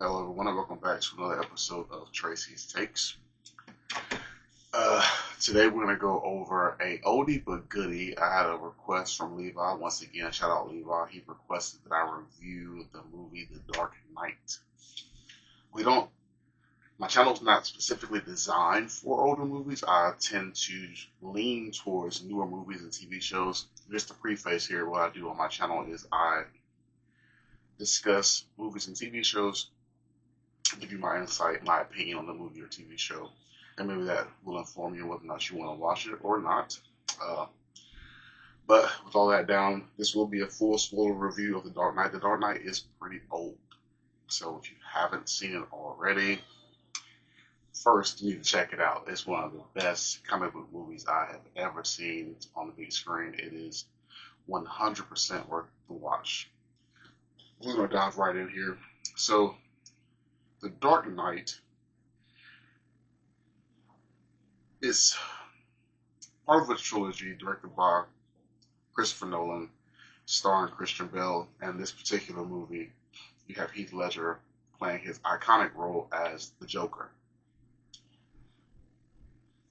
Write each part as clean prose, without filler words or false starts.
Hello, everyone, and welcome back to another episode of Tracy's Takes. Today, we're going to go over a oldie but goodie. I had a request from Levi. Once again, shout out Levi. He requested that I review the movie The Dark Knight. We don't. My channel's not specifically designed for older movies. I tend to lean towards newer movies and TV shows. Just to preface here, what I do on my channel is I discuss movies and TV shows, give you my insight, my opinion on the movie or TV show, and maybe that will inform you whether or not you want to watch it or not. Uh, but with all that down, this will be a full spoiler review of The Dark Knight. The Dark Knight is pretty old, so if you haven't seen it already, first you need to check it out. It's one of the best comic book movies I have ever seen on the big screen. It is 100% worth the watch. We're going to dive right in here. So, The Dark Knight is part of a trilogy directed by Christopher Nolan, starring Christian Bale. And this particular movie, you have Heath Ledger playing his iconic role as the Joker.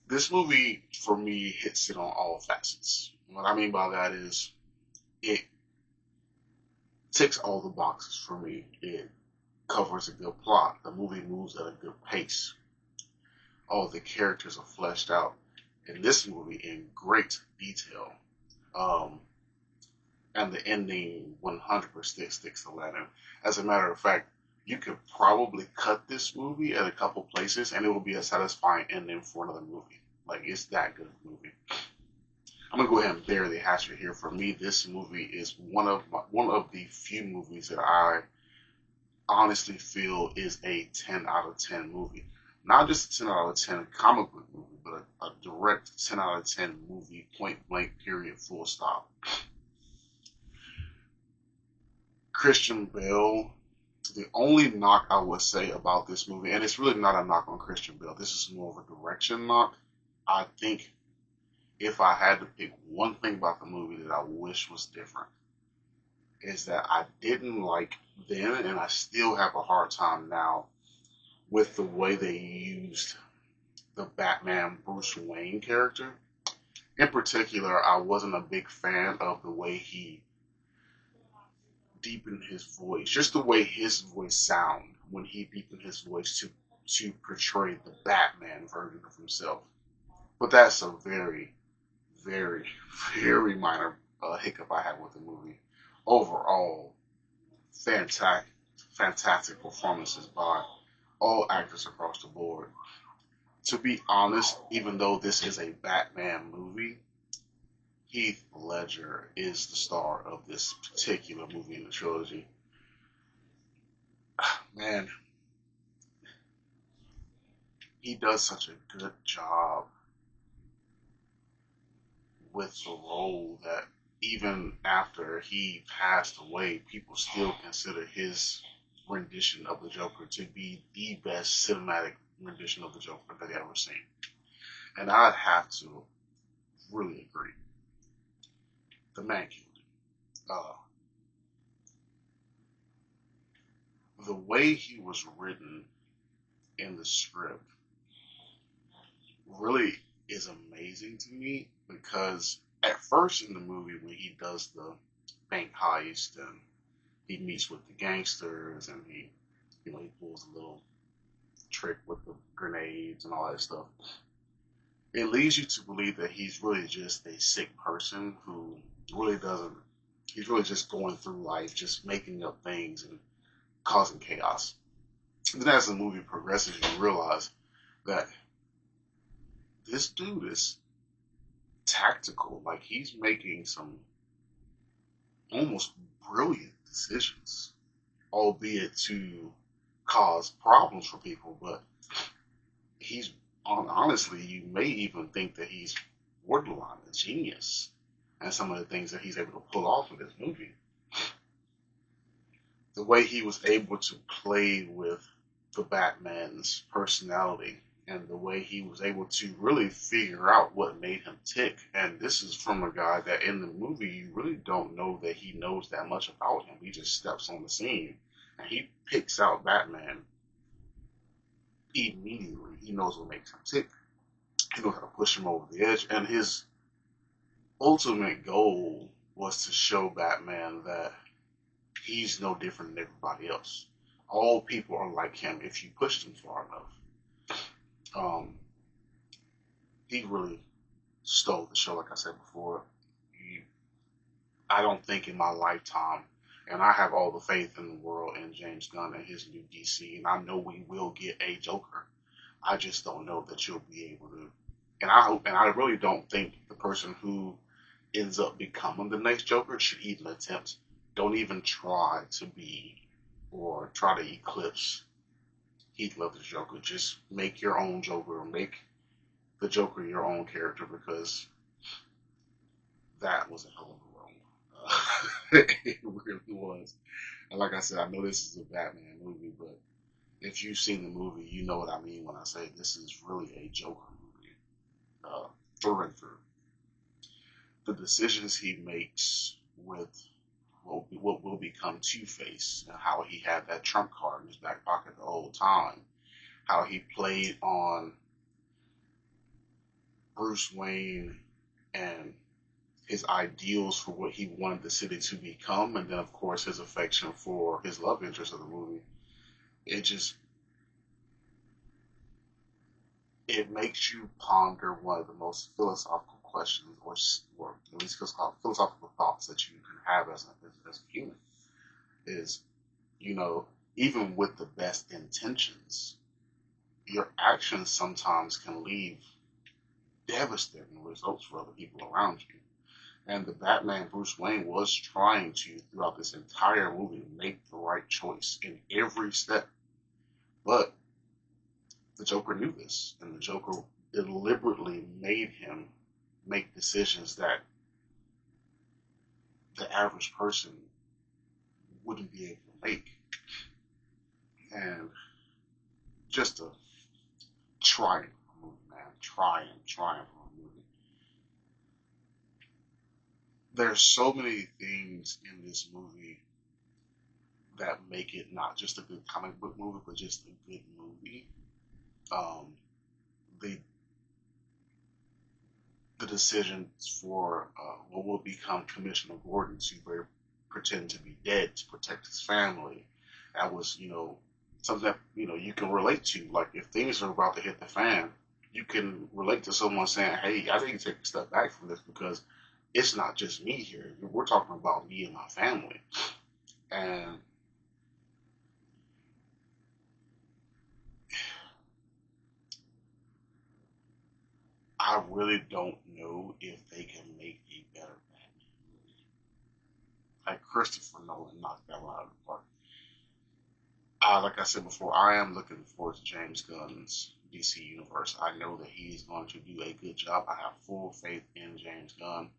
This movie, for me, hits it on all facets. What I mean by that is it ticks all the boxes for me. It covers a good plot. The movie moves at a good pace. All the characters are fleshed out in this movie in great detail. Um, and the ending 100% sticks the landing. As a matter of fact, you could probably cut this movie at a couple places and it will be a satisfying ending for another movie. Like, it's that good of a movie. I'm gonna go ahead and bury the hatchet here. For me, this movie is one of the few movies that I honestly feel is a 10 out of 10 movie. Not just a 10 out of 10 comic book movie, but a direct 10 out of 10 movie, point blank, period, full stop. Christian Bale, the only knock I would say about this movie, and it's really not a knock on Christian Bale, this is more of a direction knock. I think if I had to pick one thing about the movie that I wish was different, is that I didn't like then, and I still have a hard time now with the way they used the Batman Bruce Wayne character. In particular, I wasn't a big fan of the way he deepened his voice, just the way his voice sounded when he deepened his voice to portray the Batman version of himself. But that's a very, very, very minor hiccup I had with the movie. Overall, fantastic, fantastic performances by all actors across the board. To be honest, even though this is a Batman movie, Heath Ledger is the star of this particular movie in the trilogy. Man, he does such a good job with the role that even after he passed away, people still consider his rendition of the Joker to be the best cinematic rendition of the Joker they've ever seen. And I'd have to really agree. The man killed it. The way he was written in the script really is amazing to me because at first in the movie when he does the bank heist and he meets with the gangsters and he pulls a little trick with the grenades and all that stuff, it leads you to believe that he's really just a sick person who really doesn't. He's really just going through life, just making up things and causing chaos. And then as the movie progresses, you realize that this dude is tactical. Like he's making some almost brilliant decisions, albeit to cause problems for people. But he's honestly, you may even think that he's borderline a genius, and some of the things that he's able to pull off in this movie. The way he was able to play with the Batman's personality and the way he was able to really figure out what made him tick. And this is from a guy that in the movie you really don't know that he knows that much about him. He just steps on the scene and he picks out Batman immediately. He knows what makes him tick. He knows how to push him over the edge, and his ultimate goal was to show Batman that he's no different than everybody else. All people are like him if you push them far enough. Um, he really stole the show, like I said before. He, I don't think in my lifetime, and I have all the faith in the world in James Gunn and his new DC, and I know we will get a Joker. I just don't know that you'll be able to. And I hope, and I really don't think the person who ends up becoming the next Joker should even attempt. Don't even try to be or try to eclipse Heath Ledger's Joker. Just make your own Joker, or make the Joker your own character, because that was a hell of a role. It really was. And like I said, I know this is a Batman movie, but if you've seen the movie, you know what I mean when I say this is really a Joker movie, through and through. The decisions he makes with what will become Two Face, and how he had that trump card in his back pocket the whole time, how he played on Bruce Wayne and his ideals for what he wanted the city to become, and then of course his affection for his love interest of the movie. It just it makes you ponder one of the most philosophical questions, or at least philosophical thoughts that you can have as a human. Is, you know, even with the best intentions, your actions sometimes can leave devastating results for other people around you. And the Batman Bruce Wayne was trying to, throughout this entire movie, make the right choice in every step. But the Joker knew this, and the Joker deliberately made him make decisions that the average person wouldn't be able to make. And just a trying movie, man. Trying movie. There's so many things in this movie that make it not just a good comic book movie, but just a good movie. Um, the the decisions for what will become Commissioner Gordon to pretend to be dead to protect his family. That was, something that you can relate to. Like if things are about to hit the fan, you can relate to someone saying, "Hey, I need to take a step back from this because it's not just me here. We're talking about me and my family." And I really don't know if they can make a better Batman movie. Like Christopher Nolan knocked that one out of the park. Like I said before, I am looking forward to James Gunn's DC universe. I know that he's going to do a good job. I have full faith in James Gunn.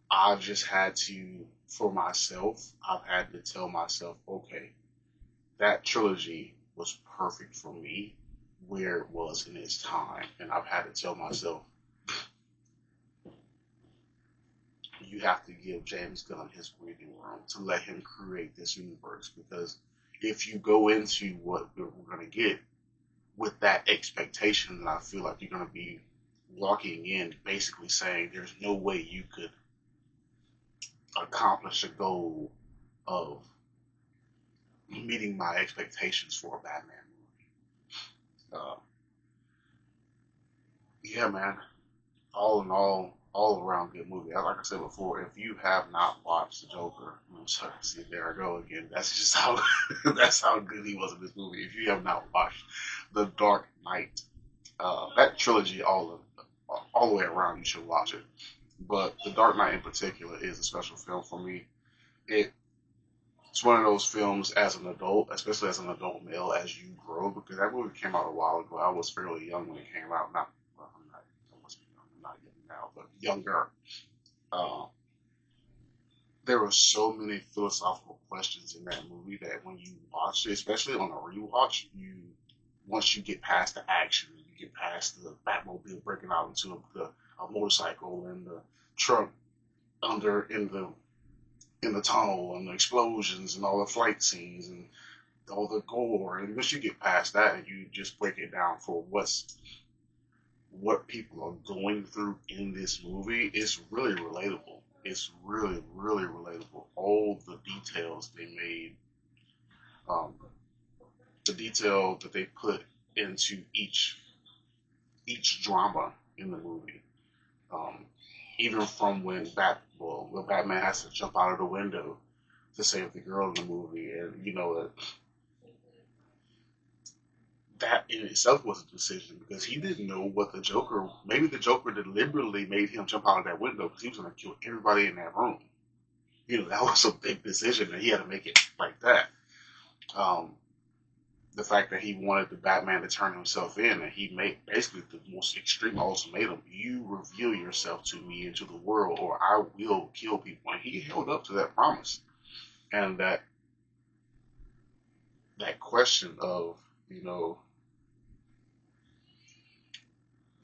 I've just had to, for myself, I've had to tell myself, okay, that trilogy was perfect for me where it was in its time. And I've had to tell myself, you have to give James Gunn his breathing room to let him create this universe, because if you go into what we're going to get with that expectation, then I feel like you're going to be walking in basically saying there's no way you could accomplish a goal of meeting my expectations for a Batman movie. Uh, yeah, man. All in all around good movie. Like I said before, if you have not watched The Joker, I'm sorry, see, there I go again. That's just how that's how good he was in this movie. If you have not watched The Dark Knight, that trilogy all the way around, you should watch it. But The Dark Knight in particular is a special film for me. It it's one of those films as an adult, especially as an adult male, as you grow, because that movie came out a while ago. I was fairly young when it came out. Not, well, I'm not, I wasn't young, I'm not young now, but younger. Uh, there were so many philosophical questions in that movie that when you watch it, especially on a rewatch, once you get past the action, you get past the Batmobile breaking out into a motorcycle and the truck under in the in the tunnel and the explosions and all the flight scenes and all the gore. And once you get past that and you just break it down for what people are going through in this movie, it's really relatable. It's really, really relatable. All the details they made, um, the detail that they put into each drama in the movie. Um, Even from when Batman has to jump out of the window to save the girl in the movie, and that in itself was a decision because he didn't know what the Joker. Maybe the Joker deliberately made him jump out of that window because he was going to kill everybody in that room. That was a big decision, and he had to make it like that. Um, the fact that he wanted the Batman to turn himself in, and he made basically the most extreme ultimatum: you reveal yourself to me into the world, or I will kill people. And he held up to that promise, and that question of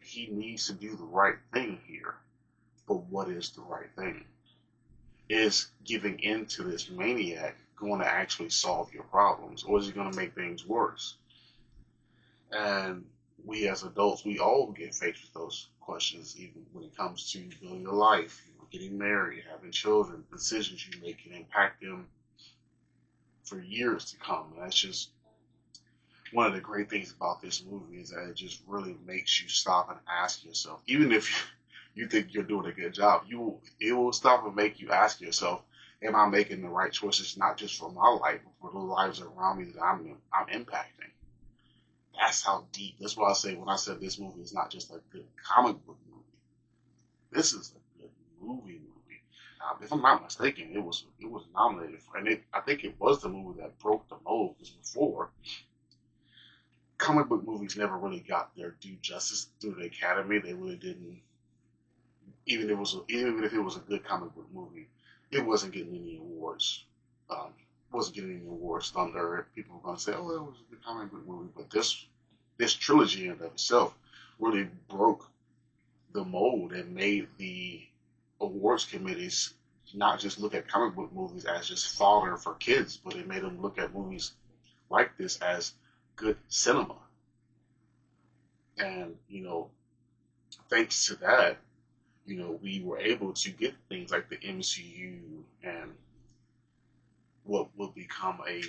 he needs to do the right thing here, but what is the right thing? Is giving in to this maniac going to actually solve your problems, or is it going to make things worse? And we as adults, we all get faced with those questions, even when it comes to building a life, getting married, having children. Decisions you make can impact them for years to come. And that's just one of the great things about this movie is that it just really makes you stop and ask yourself, even if you think you're doing a good job, it will stop and make you ask yourself, am I making the right choices not just for my life, but for the lives around me that I'm impacting? That's how deep. That's why I say when I said this movie is not just a good comic book movie. This is a good movie. If I'm not mistaken, it was nominated for, and I think it was the movie that broke the mold. Because before, comic book movies never really got their due justice through the Academy. They really didn't. Even if it was a good comic book movie, it wasn't getting any awards. Wasn't getting any awards. Thunder. People were going to say, "Oh, it was a good comic book movie," but this trilogy in and of itself really broke the mold and made the awards committees not just look at comic book movies as just fodder for kids, but it made them look at movies like this as good cinema. And thanks to that, we were able to get things like the MCU and what will become a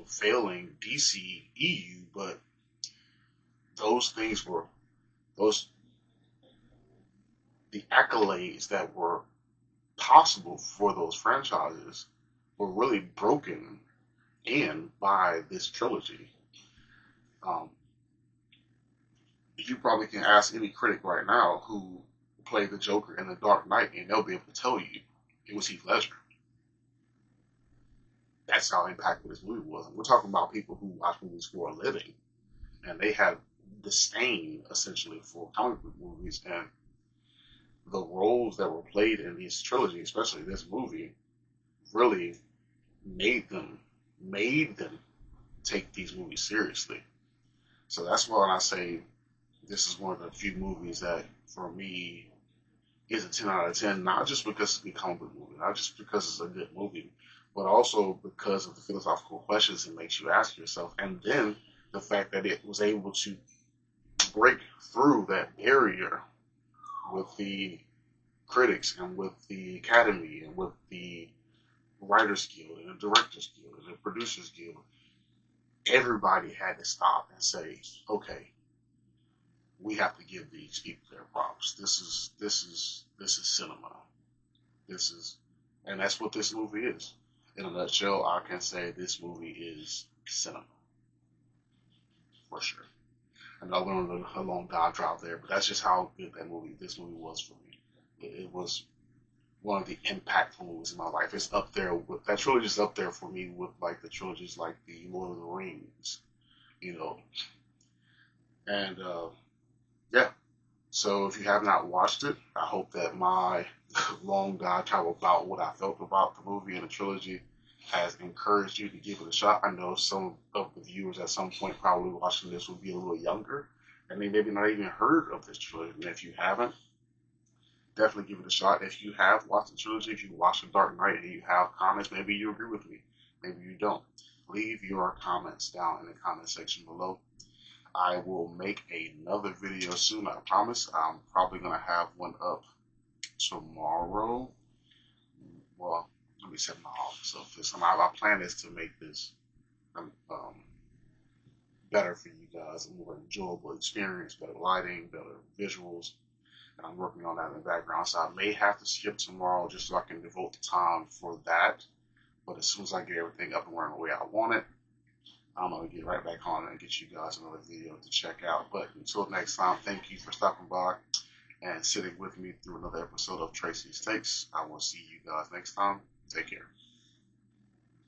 failing DC EU, but those things were those the accolades that were possible for those franchises were really broken in by this trilogy. Um, you probably can ask any critic right now who played the Joker in The Dark Knight, and they'll be able to tell you it was Heath Ledger. That's how impactful this movie was. And we're talking about people who watch movies for a living, and they had disdain essentially for comic book movies, and the roles that were played in this trilogy, especially this movie, really made them take these movies seriously. So that's why when I say this is one of the few movies that, for me, is a 10 out of 10, not just because it's a good comic book movie, not just because it's a good movie, but also because of the philosophical questions it makes you ask yourself, and then the fact that it was able to break through that barrier with the critics and with the Academy and with the Writers Guild and the Directors Guild and the Producers Guild. Everybody had to stop and say, okay, we have to give these people their props. This is cinema. This is, and that's what this movie is. In a nutshell, I can say this movie is cinema for sure. I know I went on a long diatribe there, but that's just how good this movie was for me. It was one of the impactful movies in my life. It's up there with that trilogy's up there for me with like the trilogies like the Lord of the Rings, you know. And yeah, so if you have not watched it, I hope that my long diatribe about what I felt about the movie and the trilogy has encouraged you to give it a shot. I know some of the viewers at some point probably watching this will be a little younger and they maybe not even heard of this trilogy. And if you haven't, definitely give it a shot. If you have watched the trilogy, if you watched The Dark Knight and you have comments, maybe you agree with me, maybe you don't. Leave your comments down in the comment section below. I will make another video soon, I promise. I'm probably going to have one up tomorrow. Well, let me set my office up. My plan is to make this better for you guys, a more enjoyable experience, better lighting, better visuals. And I'm working on that in the background, so I may have to skip tomorrow just so I can devote the time for that. But as soon as I get everything up and running the way I want it, I'm going to get right back on it and get you guys another video to check out. But until next time, thank you for stopping by and sitting with me through another episode of Tracy's Takes. I will see you guys next time. Take care.